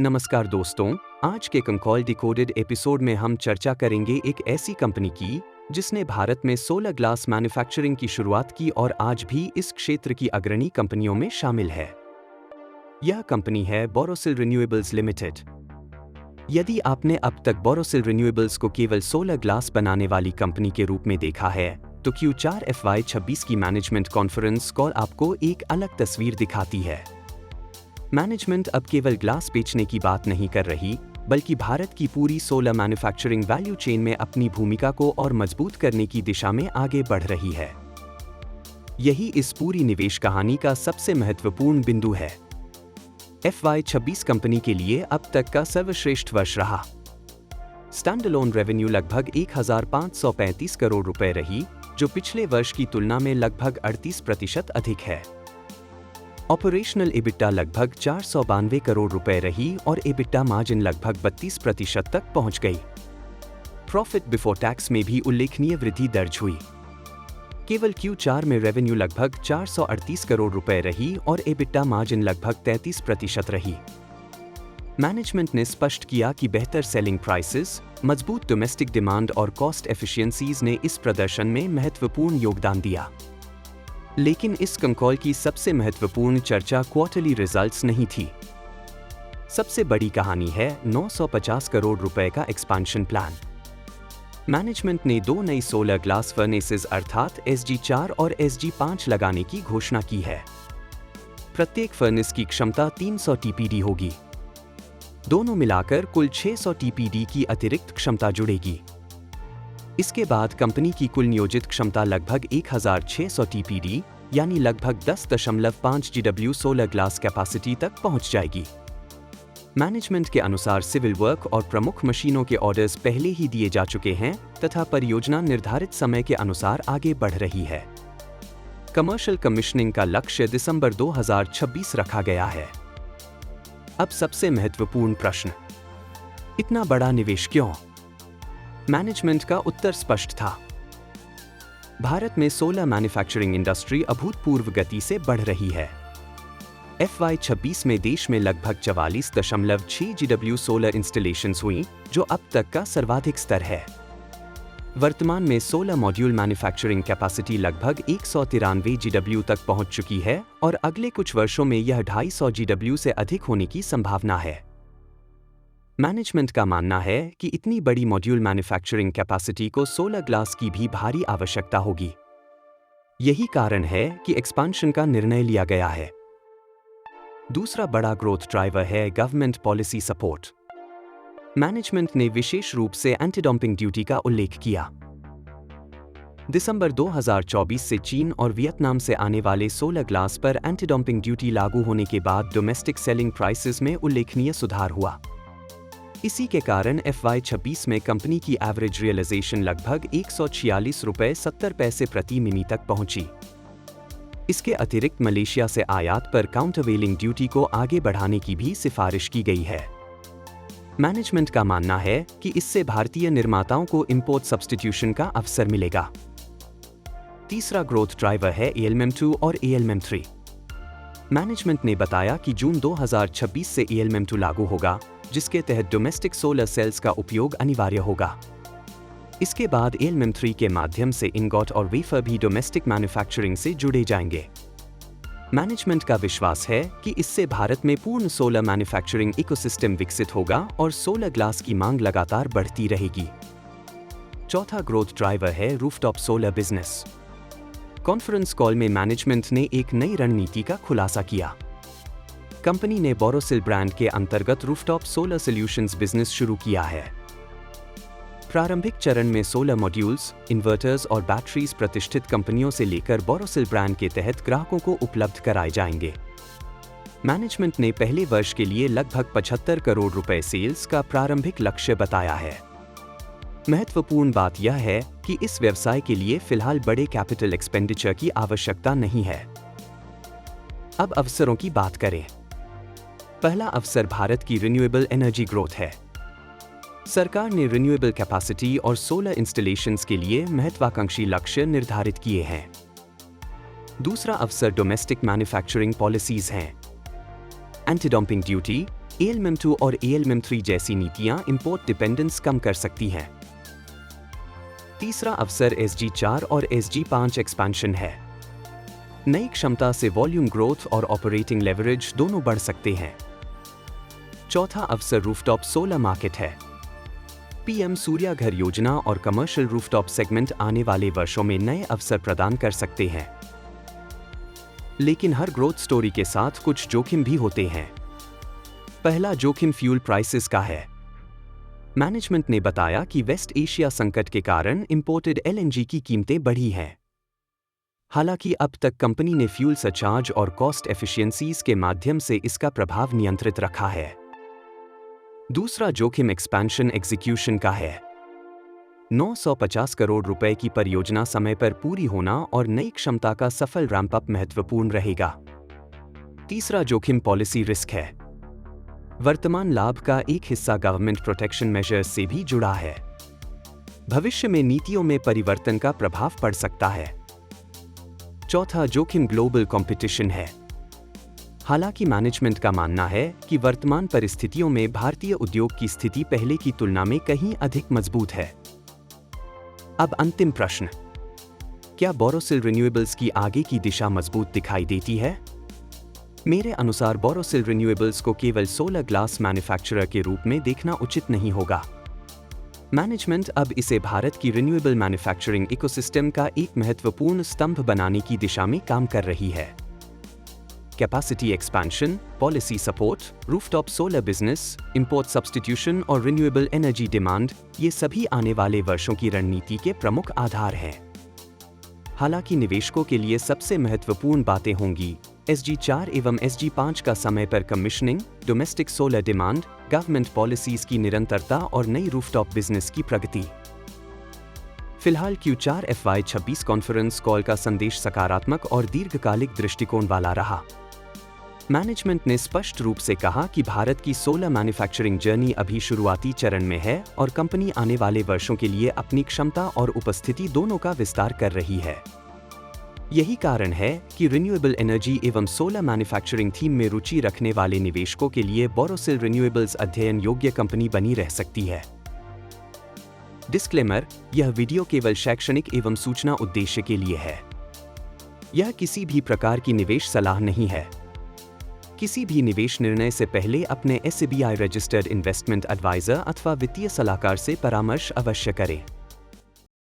नमस्कार दोस्तों, आज के कंकॉल डिकोडेड एपिसोड में हम चर्चा करेंगे एक ऐसी कंपनी की जिसने भारत में सोलर ग्लास मैन्युफैक्चरिंग की शुरुआत की और आज भी इस क्षेत्र की अग्रणी कंपनियों में शामिल है। यह कंपनी है बोरोसिल रिन्यूएबल्स लिमिटेड। यदि आपने अब तक बोरोसिल रिन्यूएबल्स को केवल सोलर ग्लास बनाने वाली कंपनी के रूप में देखा है, तो Q4 FY26 की मैनेजमेंट कॉन्फ्रेंस कॉल आपको एक अलग तस्वीर दिखाती है। मैनेजमेंट अब केवल ग्लास बेचने की बात नहीं कर रही, बल्कि भारत की पूरी सोलर मैन्युफैक्चरिंग वैल्यू चेन में अपनी भूमिका को और मजबूत करने की दिशा में आगे बढ़ रही है। यही इस पूरी निवेश कहानी का सबसे महत्वपूर्ण बिंदु है। FY26 कंपनी के लिए अब तक का सर्वश्रेष्ठ वर्ष रहा। स्टैंडअलोन रेवेन्यू लगभग 1535 करोड़ रुपए रही, जो पिछले वर्ष की तुलना में लगभग 38% अधिक है। ऑपरेशनल EBITDA लगभग 492 करोड़ रुपए रही और EBITDA मार्जिन लगभग 32% तक पहुंच गई। प्रॉफिट बिफोर टैक्स में भी उल्लेखनीय वृद्धि दर्ज हुई। केवल Q4 में रेवेन्यू लगभग 438 करोड़ रुपए रही और EBITDA मार्जिन लगभग 33% रही। मैनेजमेंट ने स्पष्ट किया कि बेहतर सेलिंग प्राइसेस, मजबूत डोमेस्टिक डिमांड और कॉस्ट एफिशिएंसीज ने इस प्रदर्शन में महत्वपूर्ण योगदान दिया। लेकिन इस कंकॉल की सबसे महत्वपूर्ण चर्चा क्वार्टरली रिजल्ट्स नहीं थी। सबसे बड़ी कहानी है 950 करोड़ रुपए का एक्सपेंशन प्लान। मैनेजमेंट ने 2 नई सोलर ग्लास फर्नेसेस अर्थात SG4 और SG5 लगाने की घोषणा की है। प्रत्येक फर्नेस की क्षमता 300 TPD होगी। दोनों मिलाकर कुल 600 TPD की अतिरिक्त क्षमता जुड़ेगी। इसके बाद कंपनी की कुल नियोजित क्षमता लगभग 1600 TPD यानी लगभग 10.5 GW सोलर ग्लास कैपेसिटी तक पहुंच जाएगी। मैनेजमेंट के अनुसार सिविल वर्क और प्रमुख मशीनों के ऑर्डर्स पहले ही दिए जा चुके हैं तथा परियोजना निर्धारित समय के अनुसार आगे बढ़ रही है। कमर्शियल कमीशनिंग का लक्ष्य दिसंबर 2026 रखा गया है। अब सबसे महत्वपूर्ण प्रश्न, इतना बड़ा निवेश क्यों? मैनेजमेंट का उत्तर स्पष्ट था। भारत में सोलर मैन्युफैक्चरिंग इंडस्ट्री अभूतपूर्व गति से बढ़ रही है। FY26 में देश में लगभग 44.6 GW सोलर इंस्टॉलेशंस हुई, जो अब तक का सर्वाधिक स्तर है। वर्तमान में सोलर मॉड्यूल मैन्युफैक्चरिंग कैपेसिटी लगभग 193 GW तक पहुंच चुकी है और अगले कुछ वर्षों में यह 250 GW से अधिक होने की संभावना है। मैनेजमेंट का मानना है कि इतनी बड़ी मॉड्यूल मैन्युफैक्चरिंग कैपेसिटी को सोलर ग्लास की भी भारी आवश्यकता होगी। यही कारण है कि एक्सपेंशन का निर्णय लिया गया है। दूसरा बड़ा ग्रोथ ड्राइवर है गवर्नमेंट पॉलिसी सपोर्ट। मैनेजमेंट ने विशेष रूप से एंटी डंपिंग ड्यूटी का उल्लेख किया। दिसंबर 2024 से चीन और वियतनाम से आने वाले सोलर ग्लास पर एंटी डंपिंग ड्यूटी लागू होने के बाद डोमेस्टिक सेलिंग प्राइसेस में उल्लेखनीय सुधार हुआ। इसी के कारण FY26 में कंपनी की एवरेज रियलाइजेशन लगभग 146 रुपए 70 पैसे प्रति मिमी तक पहुंची। इसके अतिरिक्त मलेशिया से आयात पर काउंटरवेलिंग ड्यूटी को आगे बढ़ाने की भी सिफारिश की गई है। मैनेजमेंट का मानना है कि इससे भारतीय निर्माताओं को इंपोर्ट सब्स्टिट्यूशन का अवसर मिलेगा। तीसरा ग्रोथ ड्राइवर है ALMM2 और ALMM3। मैनेजमेंट ने बताया कि जून 2026 से ALMM2 लागू होगा, जिसके तहत डोमेस्टिक सोलर सेल्स का उपयोग अनिवार्य होगा। इसके बाद ALMM3 के माध्यम से इनगॉट और वेफर भी डोमेस्टिक मैन्युफैक्चरिंग से जुड़े जाएंगे। मैनेजमेंट का विश्वास है कि इससे भारत में पूर्ण सोलर मैन्युफैक्चरिंग इकोसिस्टम विकसित होगा और सोलर ग्लास की मांग लगातार बढ़ती रहेगी। चौथा ग्रोथ ड्राइवर है rooftop solar business. Conference call में मैनेजमेंट ने एक नई रणनीति का खुलासा किया। कंपनी ने बोरोसिल ब्रांड के अंतर्गत रूफटॉप सोलर सॉल्यूशंस बिजनेस शुरू किया है। प्रारंभिक चरण में सोलर मॉड्यूल्स, इन्वर्टर्स और बैटरीज प्रतिष्ठित कंपनियों से लेकर बोरोसिल ब्रांड के तहत ग्राहकों को उपलब्ध कराए जाएंगे। मैनेजमेंट ने पहले वर्ष के लिए लगभग 75 करोड़ रुपए सेल्स का प्रारंभिक लक्ष्य बताया है। महत्वपूर्ण बात यह है कि इस व्यवसाय के लिए फिलहाल बड़े कैपिटल एक्सपेंडिचर की आवश्यकता नहीं है। अब अवसरों की बात करें। पहला अवसर भारत की रिन्यूएबल एनर्जी ग्रोथ है। सरकार ने रिन्यूएबल कैपेसिटी और सोलर इंस्टॉलेशंस के लिए महत्वाकांक्षी लक्ष्य निर्धारित किए हैं। दूसरा अवसर डोमेस्टिक मैन्युफैक्चरिंग पॉलिसीज हैं। एंटी डंपिंग ड्यूटी, ALMM2 और ALMM3 जैसी नीतियां इंपोर्ट डिपेंडेंस कम कर सकती हैं। तीसरा अवसर SG4 और SG5 एक्सपेंशन है। नई क्षमता से वॉल्यूम ग्रोथ और ऑपरेटिंग लेवरेज दोनों बढ़ सकते हैं। चौथा अवसर रूफटॉप सोलर मार्केट है। PM सूर्या घर योजना और कमर्शियल रूफटॉप सेगमेंट आने वाले वर्षों में नए अवसर प्रदान कर सकते हैं। लेकिन हर ग्रोथ स्टोरी के साथ कुछ जोखिम भी होते हैं। पहला जोखिम फ्यूल प्राइसेस का है। मैनेजमेंट ने बताया कि वेस्ट एशिया संकट के कारण इंपोर्टेड LNG की कीमतें बढ़ी हैं। हालांकि अब तक कंपनी ने फ्यूल सरचार्ज और कॉस्ट एफिशिएंसीज के माध्यम से इसका प्रभाव नियंत्रित रखा है। दूसरा जोखिम एक्सपेंशन एग्जीक्यूशन का है। 950 करोड़ रुपए की परियोजना समय पर पूरी होना और नई क्षमता का सफल रैंप अप महत्वपूर्ण रहेगा। तीसरा जोखिम पॉलिसी रिस्क है। वर्तमान लाभ का एक हिस्सा गवर्नमेंट प्रोटेक्शन मेजर्स से भी जुड़ा है। भविष्य में नीतियों में परिवर्तन का प्रभाव पड़ सकता है। चौथा जोखिम ग्लोबल कंपटीशन है। हालांकि मैनेजमेंट का मानना है कि वर्तमान परिस्थितियों में भारतीय उद्योग की स्थिति पहले की तुलना में कहीं अधिक मजबूत है। अब अंतिम प्रश्न, क्या बोरोसिल रिन्यूएबल्स की आगे की दिशा मजबूत दिखाई देती है? मेरे अनुसार बोरोसिल रिन्यूएबल्स को केवल सोलर ग्लास मैन्युफैक्चरर के रूप में देखना उचित नहीं होगा। मैनेजमेंट अब इसे भारत की रिन्यूएबल मैन्युफैक्चरिंग इकोसिस्टम का एक महत्वपूर्ण स्तंभ बनाने की दिशा में काम कर रही है। Capacity expansion, policy support, rooftop solar business, import substitution और रिन्यूएबल एनर्जी डिमांड, ये सभी आने वाले वर्षों की रणनीति के प्रमुख आधार हैं। हालांकि निवेशकों के लिए सबसे महत्वपूर्ण बातें होंगी SG4 एवं SG5 का समय पर commissioning, domestic solar demand, government policies की निरंतरता और नई रूफटॉप बिजनेस की प्रगति। फिलहाल Q4 FY26 कॉन्फ्रेंस कॉल का संदेश सकारात्मक और दीर्घकालिक दृष्टिकोण वाला रहा। मैनेजमेंट ने स्पष्ट रूप से कहा कि भारत की सोलर मैन्युफैक्चरिंग जर्नी अभी शुरुआती चरण में है और कंपनी आने वाले वर्षों के लिए अपनी क्षमता और उपस्थिति दोनों का विस्तार कर रही है। यही कारण है कि रिन्यूएबल एनर्जी एवं सोलर मैन्युफैक्चरिंग थीम में रुचि रखने वाले निवेशकों के लिए बोरोसिल रिन्यूएबल्स अध्ययन योग्य कंपनी बनी रह सकती है। डिस्क्लेमर, यह वीडियो केवल शैक्षणिक एवं सूचना उद्देश्य के लिए है। यह किसी भी प्रकार की निवेश सलाह नहीं है। किसी भी निवेश निर्णय से पहले अपने SEBI रजिस्टर्ड इन्वेस्टमेंट एडवाइजर अथवा वित्तीय सलाहकार से परामर्श अवश्य करें।